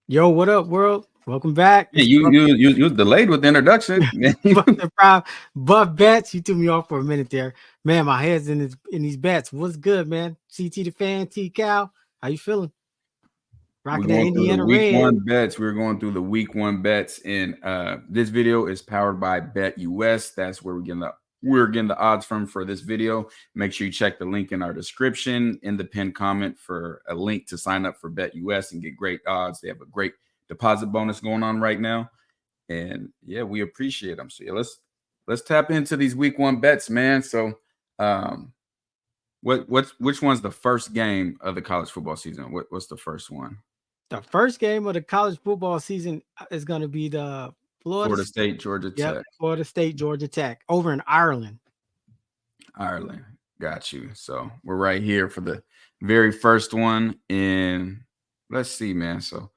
Yo, what up, world? Welcome back. Yeah, It's you was delayed with the introduction. the prime Buff Bets. You threw me off for a minute there, man. My head's in these bets. What's good, man? CT the fan, T Cal. How you feeling? We're Rocking that going through the Indiana week red. one bets. We're going through the week one bets, and this video is powered by Bet US. That's where we're getting the odds from for this video. Make sure you check the link in our description in the pinned comment for a link to sign up for Bet US and get great odds. They have a great deposit bonus going on right now, and yeah, we appreciate them. So yeah, let's tap into these week one bets, man. So which one's the first game of the college football season? What's the first one? The first game of the college football season is going to be the Florida State, Georgia Yep, Tech. Florida State, Georgia Tech over in Ireland. Ireland. Got you. So we're right here for the very first one. And let's see, man. So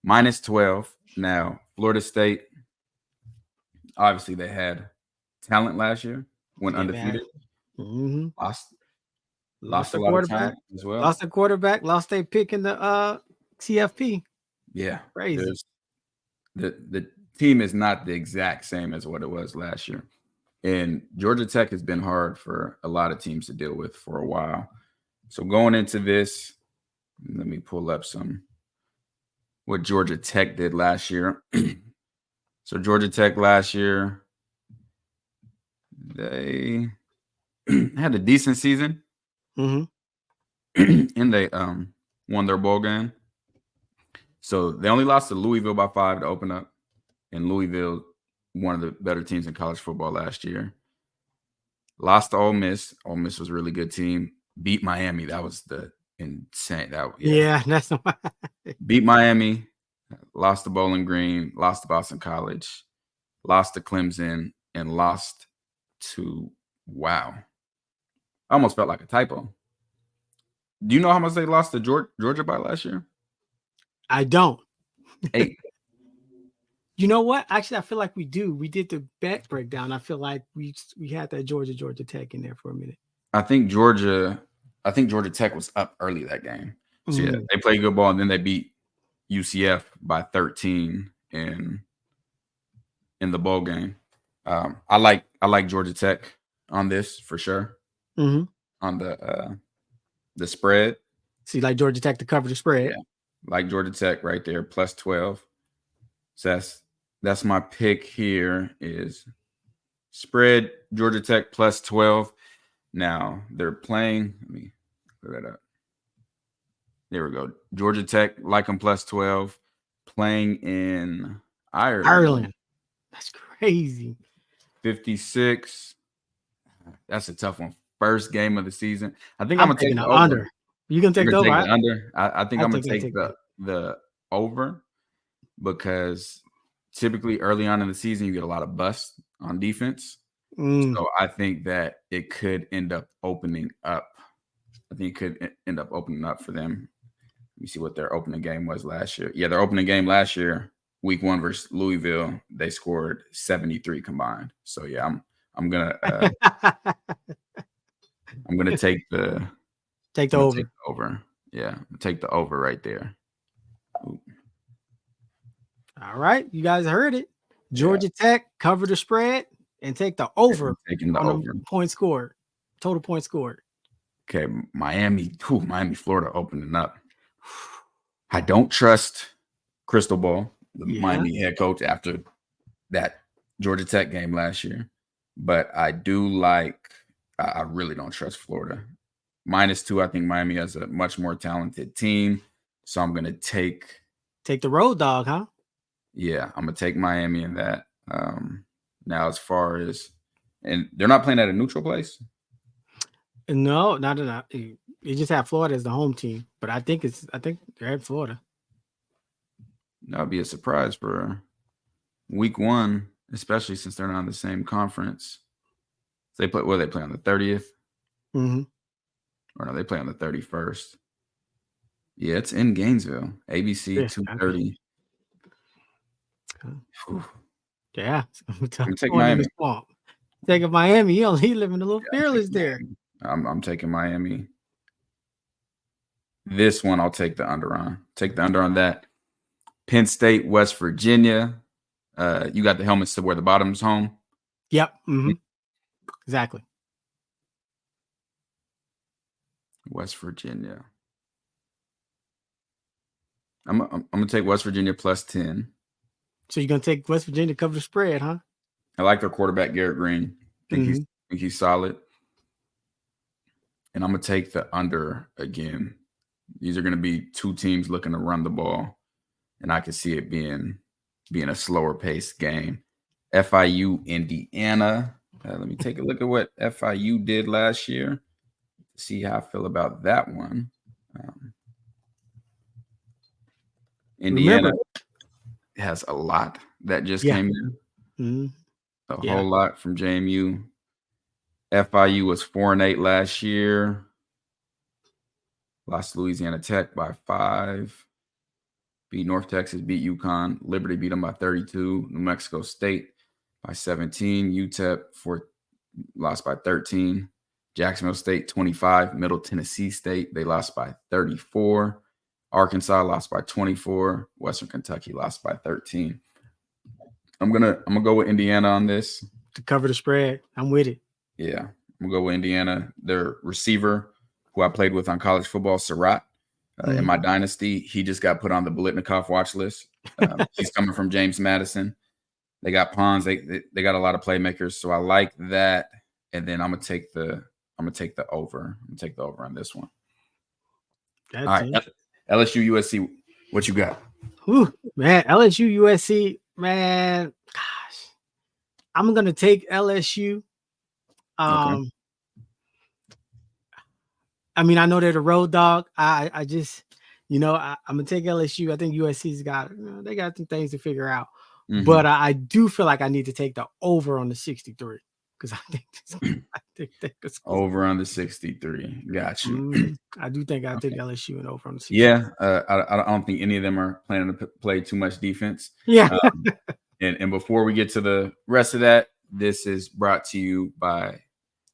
-12. Now, Florida State, obviously, they had talent last year, went Yeah, man. undefeated, Mm-hmm. lost a lot of talent as well. Lost a quarterback, lost their pick in the CFP. Yeah. Crazy. The team is not the exact same as what it was last year. And Georgia Tech has been hard for a lot of teams to deal with for a while. So going into this, let me pull up what Georgia Tech did last year. So Georgia Tech last year, they had a decent season. Mm-hmm. And they won their bowl game. So they only lost to Louisville by 5 to open up. And Louisville, one of the better teams in college football last year. Lost to Ole Miss. Ole Miss was a really good team. Beat Miami. That was the insane. Yeah, that's beat Miami. Lost to Bowling Green. Lost to Boston College. Lost to Clemson. And lost to I almost felt like a typo. Do you know how much they lost to Georgia by last year? I don't. 8. You know what? Actually, I feel like we do. We did the bet breakdown. I feel like we had that Georgia Tech in there for a minute. I think Georgia Tech was up early that game. So yeah, they played good ball and then they beat UCF by 13 in the bowl game. I like Georgia Tech on this for sure. Mm-hmm. On the spread. See, like Georgia Tech to cover the spread. Yeah, like Georgia Tech right there, +12. So that's my pick here is spread Georgia Tech +12. Now they're playing. Let me put that up. There we go. Georgia Tech, like them +12, playing in Ireland. That's crazy. 56. That's a tough one. First game of the season. I think I'm gonna take the under. You gonna take the over? Under. I think I'm gonna take the over because typically early on in the season you get a lot of busts on defense. So I think that it could end up opening up. I think it could end up opening up for them. Let me see what their opening game was last year. Yeah, their opening game last year, week 1 versus Louisville, they scored 73 combined. So yeah, I'm gonna I'm gonna take the over. Yeah, take the over right there. Ooh. All right, you guys heard it. Georgia Tech cover the spread and take the over. Taking the over. Point scored. Total points scored. Okay, Miami, Florida opening up. I don't trust Crystal Ball, the Miami head coach, after that Georgia Tech game last year. But I really don't trust Florida. -2, I think Miami has a much more talented team. So I'm going to take the road dog, huh? Yeah, I'm going to take Miami in that. Now, as far as, and they're not playing at a neutral place? No, not enough. You just have Florida as the home team, but I think they're at Florida. That would be a surprise for week 1, especially since they're not in the same conference. So they play on the 30th? Mm-hmm. Or no, they play on the 31st. Yeah, it's in Gainesville. ABC 2:30. Yeah, I'm taking Miami. Taking Miami. He living a little fearless there. I'm taking Miami. This one I'll take the under on. Take the under on that. Penn State, West Virginia. You got the helmets to wear the bottoms home. Yep. Exactly. West Virginia. I'm gonna take West Virginia plus 10. So you're gonna take West Virginia to cover the spread, huh? I like their quarterback Garrett Green. Think he's solid. And I'm gonna take the under again. These are gonna be two teams looking to run the ball, and I can see it being a slower paced game. FIU, Indiana. Let me take a look at what FIU did last year. See how I feel about that one. Indiana has a lot that just came in. A whole lot from JMU. FIU was 4-8 last year. Lost to Louisiana Tech by 5. Beat North Texas, beat UConn. Liberty beat them by 32. New Mexico State by 17. UTEP lost by 13. Jacksonville State 25. Middle Tennessee State, they lost by 34. Arkansas lost by 24. Western Kentucky lost by 13. I'm gonna go with Indiana on this to cover the spread. I'm with it. Yeah, I'm gonna go with Indiana. Their receiver, who I played with on college football, Surratt, in my dynasty, he just got put on the Biletnikoff watch list. He's coming from James Madison. They got Pons. They got a lot of playmakers, so I like that. And then I'm gonna take the over. I'm gonna take the over on this one. All right, LSU USC. What you got? Whew, man, LSU USC. Man, gosh, I'm gonna take LSU. Okay. I mean, I know they're the road dog. I just, I'm gonna take LSU. I think USC's they got some things to figure out. But I do feel like I need to take the over on the 63 because I think that's over on the 63. Got you. I do think I take LSU and over on the 63. Yeah, I don't think any of them are planning to play too much defense. Yeah. And before we get to the rest of that, this is brought to you by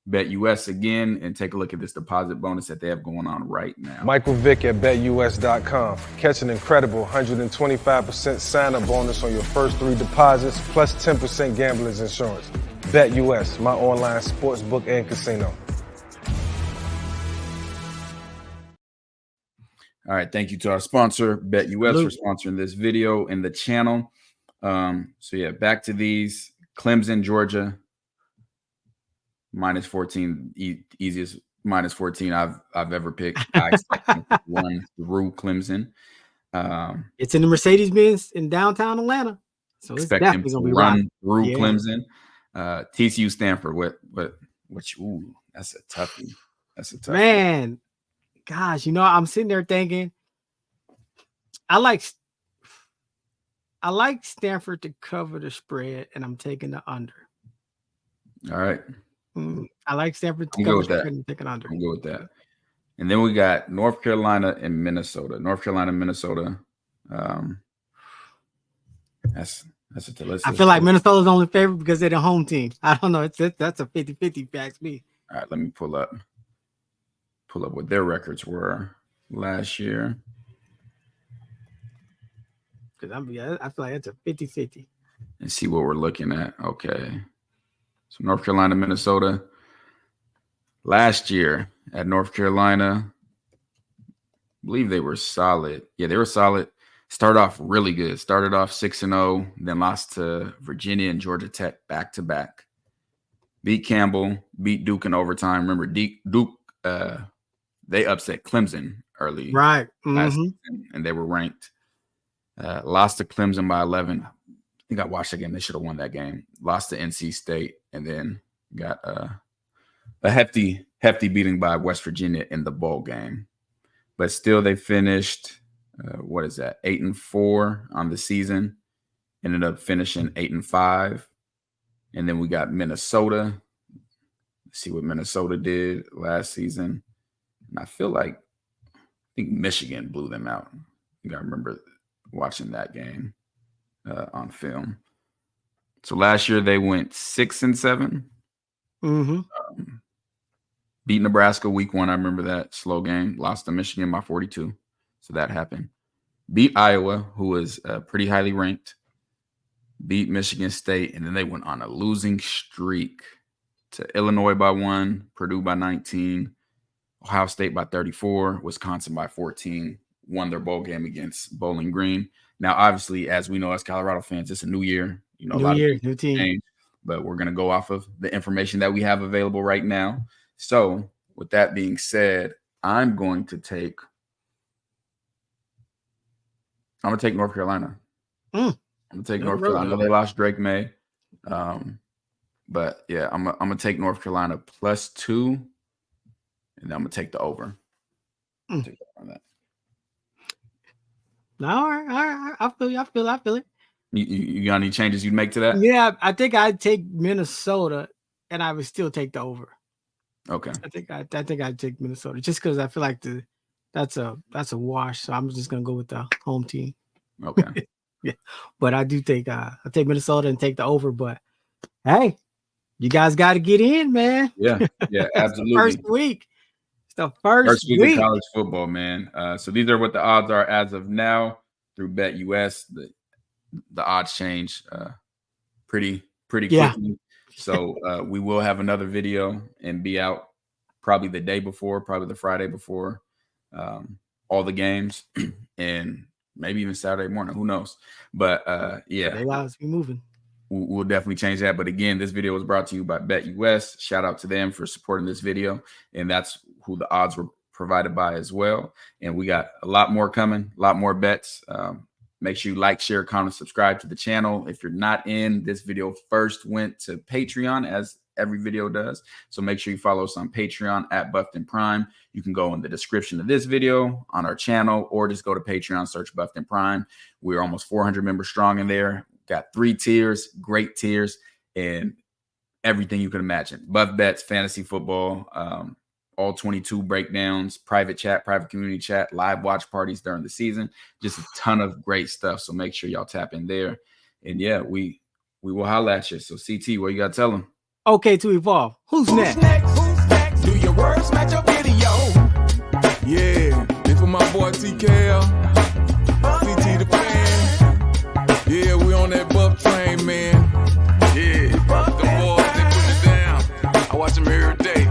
BetUS again, and take a look at this deposit bonus that they have going on right now. Michael Vick at BetUS.com. Catch an incredible 125% sign-up bonus on your first 3 deposits, plus 10% gambler's insurance. BetUS, my online sports book and casino. All right, thank you to our sponsor, BetUS, for sponsoring this video and the channel. So yeah, back to these. Clemson, Georgia. -14, easiest -14 I've ever picked. I expect them to run through Clemson. It's in the Mercedes-Benz in downtown Atlanta, so it's definitely gonna be run through Clemson. TCU, Stanford. What? Ooh, that's a toughie. That's a toughie. Man, gosh, I'm sitting there thinking, I like Stanford to cover the spread, and I'm taking the under. All right. I like Stanford to cover the spread and take it under. I'm good with that. And then we got North Carolina and Minnesota. North Carolina, Minnesota. That's I feel like Minnesota's only favorite because they're the home team. I don't know. That's a 50-50 backs me. All right, let me pull up what their records were last year. Because I feel like it's a 50-50. And see what we're looking at. Okay. So North Carolina, Minnesota. Last year at North Carolina, I believe they were solid. Yeah, they were solid. Started off really good. Started off 6-0, then lost to Virginia and Georgia Tech back-to-back. Beat Campbell, beat Duke in overtime. Remember, Duke, they upset Clemson early. Right. Last season, and they were ranked. Lost to Clemson by 11. I think I watched the game. They should have won that game. Lost to NC State, and then got a hefty beating by West Virginia in the bowl game. But still, they finished, 8-4 on the season. Ended up finishing 8-5. And then we got Minnesota. Let's see what Minnesota did last season. And I think Michigan blew them out. I think I remember watching that game on film. So last year they went 6-7. Beat Nebraska week 1. I remember that slow game. Lost to Michigan by 42. So that happened. beat Iowa, who was pretty highly ranked, beat Michigan State, and then they went on a losing streak to Illinois by 1, Purdue by 19, Ohio State by 34, Wisconsin by 14, won their bowl game against Bowling Green. Now, obviously, as we know as Colorado fans, it's a new year. You know, new year, new team. Change, but we're going to go off of the information that we have available right now. So, with that being said, I'm going to take North Carolina. I'm going to take North Carolina. I know they lost Drake May. But, yeah, I'm going to take North Carolina +2, and then I'm going to take the over. Take on that. No, all right. I feel it. You got any changes you'd make to that? Yeah, I think I'd take Minnesota, and I would still take the over. Okay. I think I'd take Minnesota just because I feel like that's a wash. So I'm just gonna go with the home team. Okay. Yeah, but I do take I take Minnesota and take the over. But hey, you guys got to get in, man. Yeah, absolutely. First week. It's the first week of college football, man. So these are what the odds are as of now through BetUS. The odds change pretty quickly. So we will have another video and be out probably the day before, probably the Friday before all the games, and maybe even Saturday morning. Who knows? But yeah, they got us be moving. We'll definitely change that. But again, this video was brought to you by BetUS. Shout out to them for supporting this video, and that's who the odds were provided by as well. And we got a lot more coming, a lot more bets. Make sure you like, share, comment, subscribe to the channel. If you're not in, this video first went to Patreon, as every video does. So make sure you follow us on Patreon at Buffed and Prime. You can go in the description of this video on our channel, or just go to Patreon, search Buffed and Prime. We're almost 400 members strong in there. Got 3 tiers, great tiers, and everything you can imagine. Buff bets, fantasy football, all 22 breakdowns, private chat, private community chat, live watch parties during the season. Just a ton of great stuff. So make sure y'all tap in there. And yeah, we will holla at you. So CT, what you got to tell them? Okay, to evolve. Who's next? Who's next? Do your words match your video? Yeah, and for my boy TKL, CT the fan. Yeah, we on that Buff train, man. Yeah, them boys, they put it down. I watch them every day.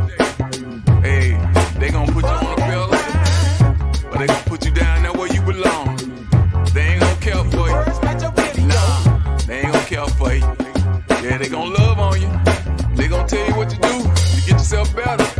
Hey, they gonna put you on a pedal, but they gonna put you down there where you belong. They ain't gonna care for you. Nah, they ain't gonna care for you. Yeah, they gonna love on you. They gonna tell you what to do to get yourself better.